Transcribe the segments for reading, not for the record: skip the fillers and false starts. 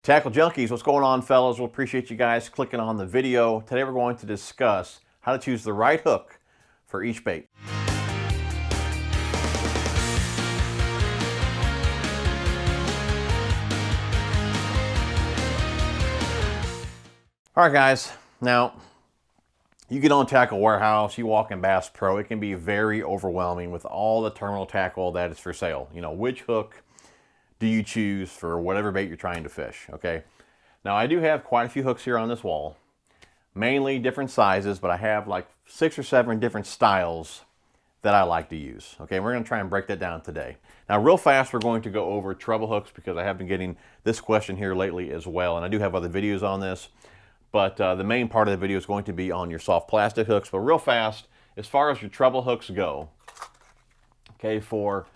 Tackle Junkies, what's going on, fellas? We'll appreciate you guys clicking on the video. Today we're going to discuss how to choose the right hook for each bait. All right, guys. Now, you get on Tackle Warehouse, you walk in Bass Pro, it can be very overwhelming with all the terminal tackle that is for sale. You know, which hook do you choose for whatever bait you're trying to fish, okay? Now, I do have quite a few hooks here on this wall, mainly different sizes, but I have like 6 or 7 different styles that I like to use, okay? We're gonna try and break that down today. Now, real fast, we're going to go over treble hooks because I have been getting this question here lately as well, and I do have other videos on this, but the main part of the video is going to be on your soft plastic hooks. But real fast, as far as your treble hooks go, okay, for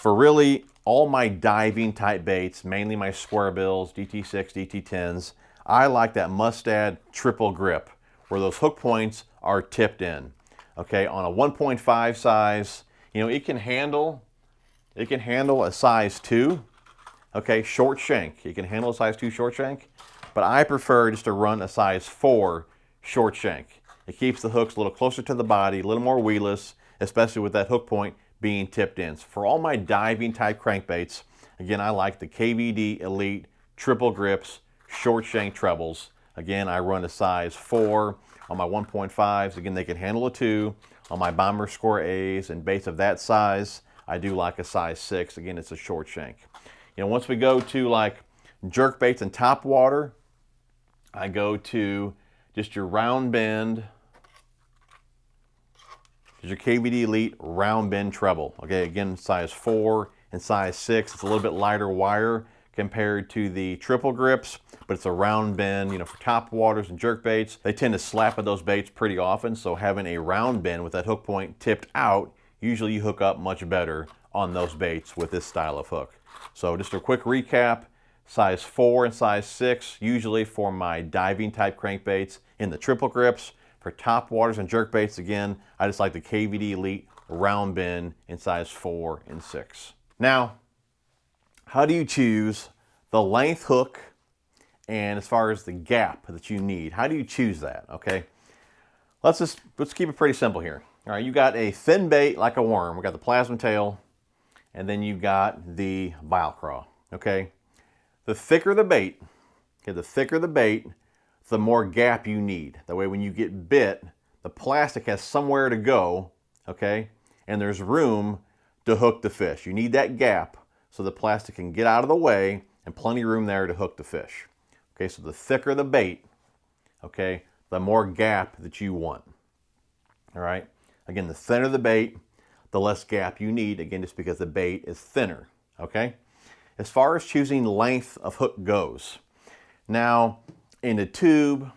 really all my diving type baits, mainly my square bills, DT6, DT10s, I like that Mustad triple grip where those hook points are tipped in. Okay, on a 1.5 size, you know, it can handle a size 2, okay, short shank. It can handle a size 2 short shank, but I prefer just to run a size 4 short shank. It keeps the hooks a little closer to the body, a little more weedless, especially with that hook point being tipped in. So for all my diving type crankbaits, again, I like the KVD Elite triple grips, short shank trebles. Again, I run a size 4 on my 1.5s. Again, they can handle a 2. On my Bomber Score A's and baits of that size, I do like a size 6. Again, it's a short shank. You know, once we go to like jerk baits and top water, I go to just your round bend, your KVD Elite round bend treble. Okay, again, size 4 and size 6. It's a little bit lighter wire compared to the triple grips, but it's a round bend, you know, for top waters and jerk baits. They tend to slap at those baits pretty often, so having a round bend with that hook point tipped out, usually you hook up much better on those baits with this style of hook. So just a quick recap, size 4 and size 6, usually for my diving type crankbaits in the triple grips. For top waters and jerk baits, again, I just like the KVD Elite round bend in size 4 and 6. Now, how do you choose the length hook and as far as the gap that you need? How do you choose that, okay? Let's keep it pretty simple here. All right, you got a thin bait like a worm. We got the plasma tail, and then you got the bile craw, okay? The thicker the bait, okay, the more gap you need. That way when you get bit, the plastic has somewhere to go, okay? And there's room to hook the fish. You need that gap so the plastic can get out of the way and plenty of room there to hook the fish. Okay, so the thicker the bait, okay, the more gap that you want. All right? Again, the thinner the bait, the less gap you need, again, just because the bait is thinner, okay? As far as choosing length of hook goes, now, in a tube,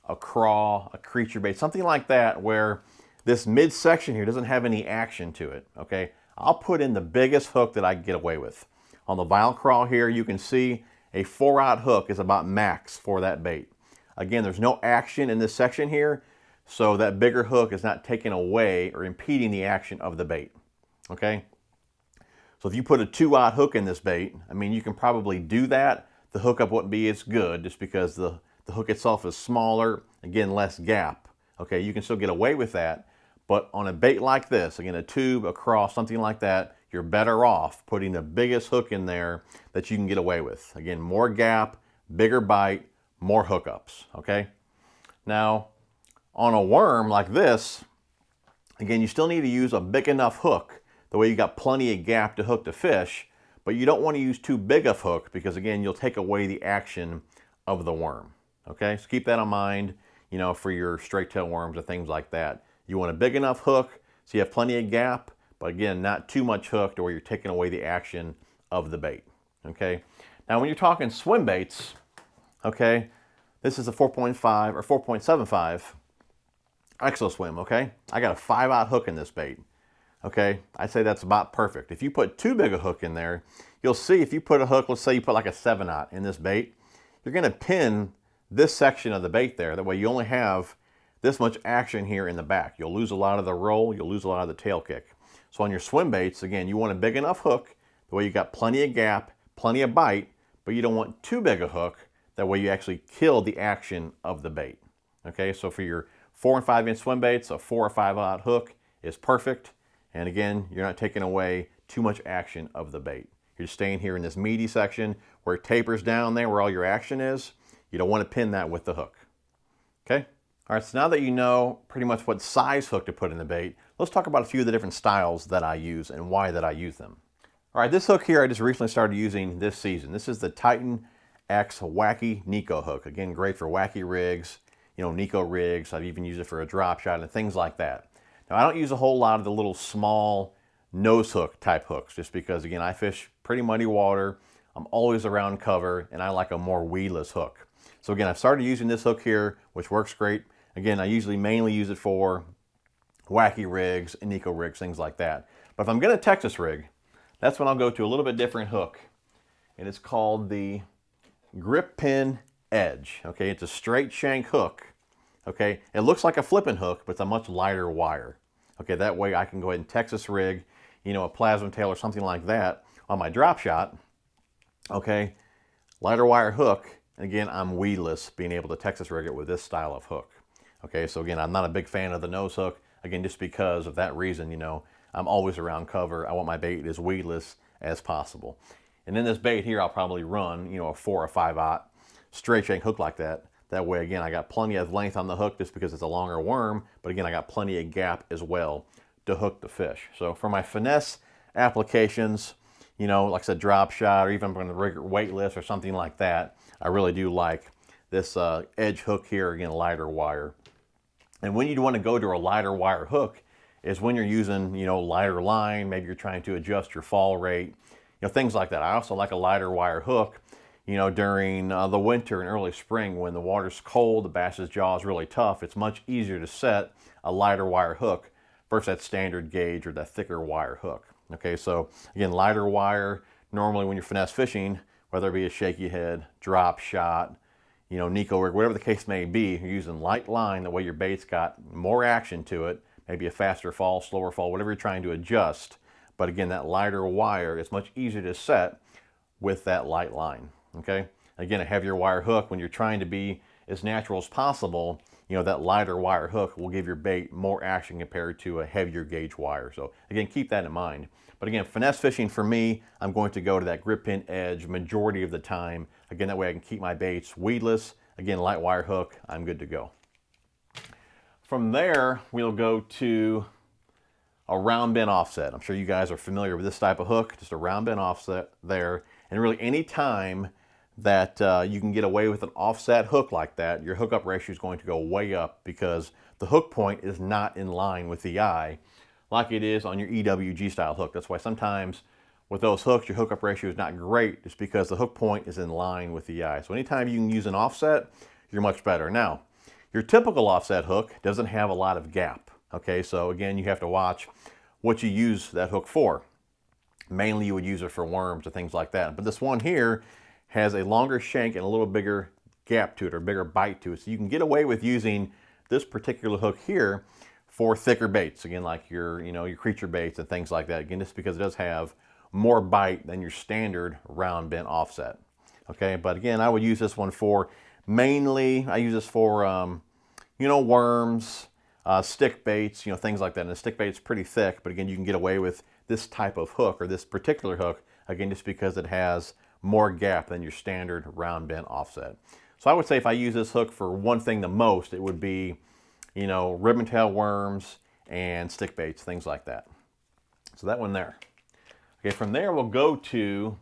a craw, a creature bait, something like that where this midsection here doesn't have any action to it, okay? I'll put in the biggest hook that I can get away with. On the bile craw here, you can see a 4-aught hook is about max for that bait. Again, there's no action in this section here, so that bigger hook is not taking away or impeding the action of the bait, okay? So if you put a 2-aught hook in this bait, I mean, you can probably do that. The hookup wouldn't be as good just because the hook itself is smaller, again, less gap. Okay, you can still get away with that, but on a bait like this, again, a tube, a cross, something like that, you're better off putting the biggest hook in there that you can get away with. Again, more gap, bigger bite, more hookups, okay? Now, on a worm like this, again, you still need to use a big enough hook, the way you got plenty of gap to hook the fish, but you don't want to use too big of hook because, again, you'll take away the action of the worm. Okay, so keep that in mind, you know, for your straight tail worms or things like that. You want a big enough hook so you have plenty of gap, but again, not too much hook to where you're taking away the action of the bait. Okay, now when you're talking swim baits, okay, this is a 4.5 or 4.75 Exo Swim, okay? I got a 5-aught hook in this bait. Okay, I'd say that's about perfect. If you put too big a hook in there, you'll see if you put a hook, let's say you put like a 7-aught in this bait, you're gonna pin this section of the bait there. That way you only have this much action here in the back. You'll lose a lot of the roll, you'll lose a lot of the tail kick. So on your swim baits, again, you want a big enough hook, the way you got plenty of gap, plenty of bite, but you don't want too big a hook. That way you actually kill the action of the bait. Okay, so for your 4 and 5 inch swim baits, a 4 or 5 aught hook is perfect. And again, you're not taking away too much action of the bait. You're staying here in this meaty section where it tapers down there where all your action is. You don't want to pin that with the hook. Okay? All right, so now that you know pretty much what size hook to put in the bait, let's talk about a few of the different styles that I use and why that I use them. All right, this hook here I just recently started using this season. This is the Titan X Wacky Nico hook. Again, great for wacky rigs, you know, Nico rigs. I've even used it for a drop shot and things like that. Now, I don't use a whole lot of the little small nose hook type hooks just because, again, I fish pretty muddy water. I'm always around cover, and I like a more weedless hook. So again, I've started using this hook here, which works great. Again, I usually mainly use it for wacky rigs and Nico rigs, things like that. But if I'm going to Texas rig, that's when I'll go to a little bit different hook. And it's called the Grip Pin Edge. Okay, it's a straight shank hook. Okay, it looks like a flipping hook, but it's a much lighter wire. Okay, that way I can go ahead and Texas rig, you know, a plasma tail or something like that on my drop shot. Okay, lighter wire hook. And again, I'm weedless being able to Texas rig it with this style of hook. Okay, so again, I'm not a big fan of the nose hook. Again, just because of that reason, you know, I'm always around cover. I want my bait as weedless as possible. And in this bait here, I'll probably run, you know, a 4 or 5 aught straight shank hook like that. That way, again, I got plenty of length on the hook just because it's a longer worm, but again, I got plenty of gap as well to hook the fish. So for my finesse applications, you know, like I said, drop shot, or even from the rigger weightless or something like that, I really do like this edge hook here, again, lighter wire. And when you want to go to a lighter wire hook is when you're using, you know, lighter line, maybe you're trying to adjust your fall rate, you know, things like that. I also like a lighter wire hook, you know, during the winter and early spring when the water's cold, the bass's jaw is really tough. It's much easier to set a lighter wire hook versus that standard gauge or that thicker wire hook. Okay, so again, lighter wire, normally when you're finesse fishing, whether it be a shaky head, drop shot, you know, Nico rig, whatever the case may be, you're using light line, the way your bait's got more action to it, maybe a faster fall, slower fall, whatever you're trying to adjust. But again, that lighter wire is much easier to set with that light line, okay? Again, a heavier wire hook, when you're trying to be as natural as possible, you know, that lighter wire hook will give your bait more action compared to a heavier gauge wire. So again, keep that in mind. But again, finesse fishing for me, I'm going to go to that grip pin edge majority of the time. Again, that way I can keep my baits weedless. Again, light wire hook, I'm good to go. From there, we'll go to a round bend offset. I'm sure you guys are familiar with this type of hook, just a round bend offset there. And really any time that you can get away with an offset hook like that, your hookup ratio is going to go way up because the hook point is not in line with the eye like it is on your EWG style hook. That's why sometimes with those hooks, your hookup ratio is not great just because the hook point is in line with the eye. So anytime you can use an offset, you're much better. Now, your typical offset hook doesn't have a lot of gap. Okay, so again, you have to watch what you use that hook for. Mainly you would use it for worms or things like that. But this one here has a longer shank and a little bigger gap to it or bigger bite to it. So you can get away with using this particular hook here for thicker baits. Again, like your, you know, your creature baits and things like that. Again, just because it does have more bite than your standard round bent offset. Okay, but again, I would use this one for mainly, I use this for, you know, worms, stick baits, you know, things like that. And the stick bait's pretty thick, but again, you can get away with this type of hook or this particular hook, again, just because it has more gap than your standard round bent offset. So I would say if I use this hook for one thing the most, it would be, you know, ribbon tail worms and stick baits, things like that. So that one there. Okay, from there we'll go to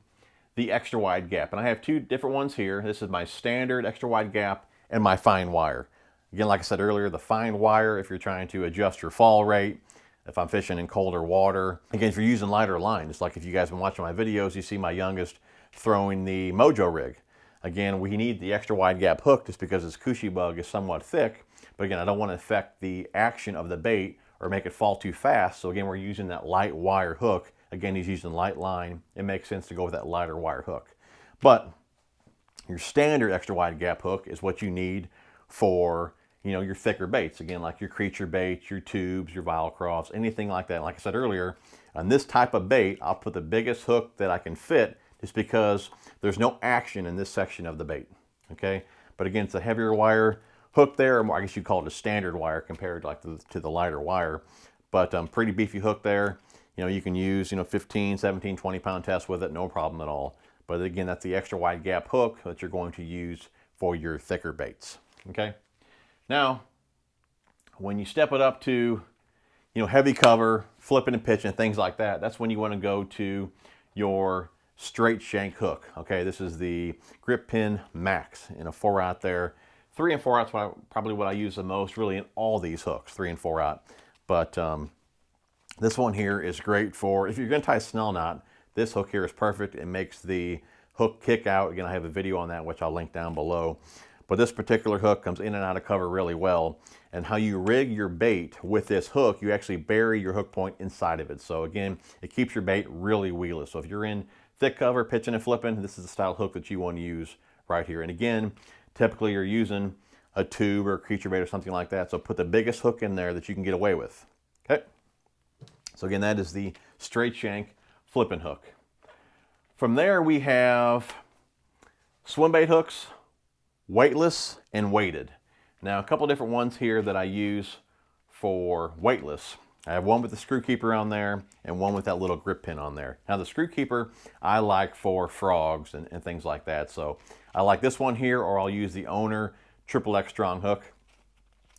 the extra wide gap. And I have two different ones here. This is my standard extra wide gap and my fine wire. Again, like I said earlier, the fine wire if you're trying to adjust your fall rate, if I'm fishing in colder water. Again, if you're using lighter line, it's like if you guys have been watching my videos, you see my youngest throwing the Mojo rig. Again, we need the extra wide gap hook just because this cushy bug is somewhat thick. But again, I don't want to affect the action of the bait or make it fall too fast. So again, we're using that light wire hook. Again, he's using light line. It makes sense to go with that lighter wire hook. But your standard extra wide gap hook is what you need for, you know, your thicker baits. Again, like your creature baits, your tubes, your Vilecrofts, anything like that. Like I said earlier, on this type of bait, I'll put the biggest hook that I can fit just because there's no action in this section of the bait, okay? But again, it's a heavier wire hook there, or I guess you'd call it a standard wire compared to the lighter wire. But pretty beefy hook there. You know, you can use, 15, 17, 20 pound tests with it, no problem at all. But again, that's the extra wide gap hook that you're going to use for your thicker baits, okay? Now, when you step it up to, heavy cover, flipping and pitching, things like that, that's when you want to go to your straight shank hook, okay? This is the Grip Pin Max in a 4-aught there. 3 and 4 aughts probably what I use the most, really, in all these hooks, 3 and 4-aught. But this one here is great for, if you're going to tie a snell knot, this hook here is perfect. It makes the hook kick out. Again, I have a video on that, which I'll link down below. But this particular hook comes in and out of cover really well. And how you rig your bait with this hook, you actually bury your hook point inside of it. So again, it keeps your bait really weedless. So if you're in thick cover, pitching and flipping, this is the style hook that you want to use right here. And again, typically you're using a tube or a creature bait or something like that. So put the biggest hook in there that you can get away with, okay? So again, that is the straight shank flipping hook. From there, we have swim bait hooks, weightless and weighted. Now, a couple different ones here that I use for weightless. I have one with the screw keeper on there and one with that little grip pin on there. Now, the screw keeper I like for frogs and things like that. So I like this one here, or I'll use the Owner XXX strong hook.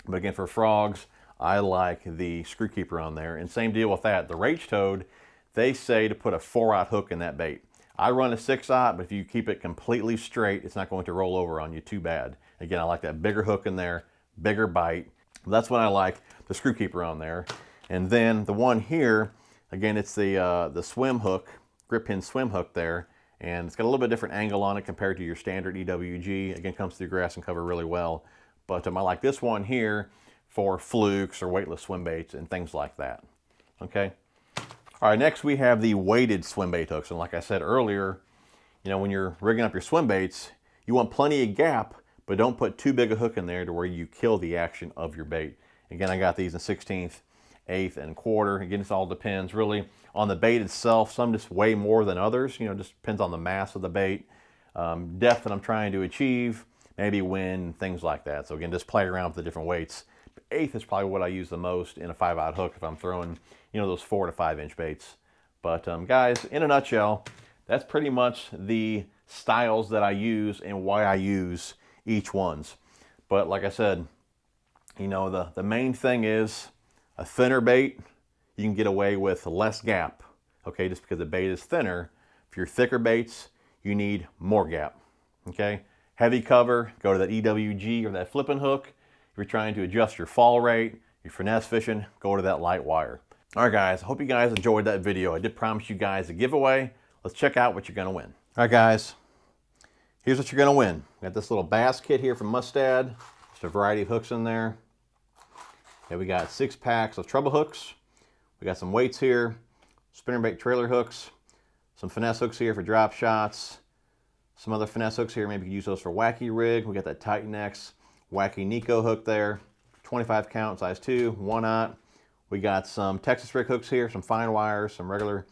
But again, for frogs, I like the screw keeper on there. And same deal with that. The Rage Toad, they say to put a 4-aught hook in that bait. I run a 6-aught, but if you keep it completely straight, it's not going to roll over on you too bad. Again, I like that bigger hook in there, bigger bite. That's when I like the screw keeper on there. And then the one here, again, it's the swim hook, grip pin swim hook there. And it's got a little bit different angle on it compared to your standard EWG. Again, comes through grass and cover really well. But I like this one here for flukes or weightless swim baits and things like that, okay? All right, next we have the weighted swim bait hooks. And like I said earlier, when you're rigging up your swim baits, you want plenty of gap, but don't put too big a hook in there to where you kill the action of your bait. Again, I got these in 1/16, 1/8, and 1/4. Again, this all depends really on the bait itself. Some just weigh more than others, just depends on the mass of the bait, depth that I'm trying to achieve, maybe wind, things like that. So again, just play around with the different weights. 1/8 is probably what I use the most in a 5-aught hook if I'm throwing, those 4 to 5-inch baits. But guys, in a nutshell, that's pretty much the styles that I use and why I use each ones. But like I said, the main thing is a thinner bait, you can get away with less gap, okay, just because the bait is thinner. For your thicker baits, you need more gap, okay? Heavy cover, go to that EWG or that flipping hook. If you're trying to adjust your fall rate, your finesse fishing, go to that light wire. All right, guys, I hope you guys enjoyed that video. I did promise you guys a giveaway. Let's check out what you're gonna win. All right, guys, here's what you're gonna win. We got this little bass kit here from Mustad. Just a variety of hooks in there. Okay, we got 6 packs of treble hooks. We got some weights here, spinnerbait trailer hooks, some finesse hooks here for drop shots, some other finesse hooks here. Maybe you can use those for wacky rig. We got that Titan X wacky Nico hook there, 25 count, size 2, 1-aught. We got some Texas rig hooks here, some fine wires, some regular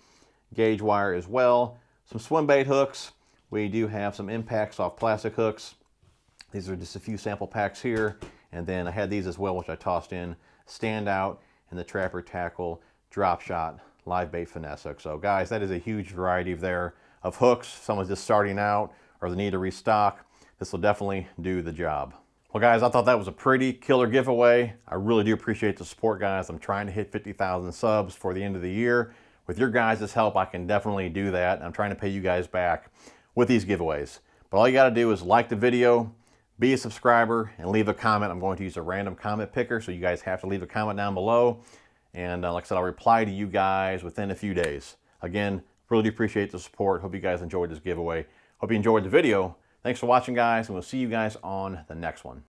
gauge wire as well, some swim bait hooks. We do have some impact soft plastic hooks. These are just a few sample packs here. And then I had these as well, which I tossed in, Standout and the Trapper Tackle Drop Shot Live Bait Finesse hook. So guys, that is a huge variety there of hooks. Someone's just starting out or they need to restock. This will definitely do the job. Well guys, I thought that was a pretty killer giveaway. I really do appreciate the support, guys. I'm trying to hit 50,000 subs for the end of the year. With your guys' help, I can definitely do that. I'm trying to pay you guys back with these giveaways. But all you gotta do is like the video, be a subscriber, and leave a comment. I'm going to use a random comment picker, so you guys have to leave a comment down below. And like I said, I'll reply to you guys within a few days. Again, really do appreciate the support. Hope you guys enjoyed this giveaway. Hope you enjoyed the video. Thanks for watching, guys, and we'll see you guys on the next one.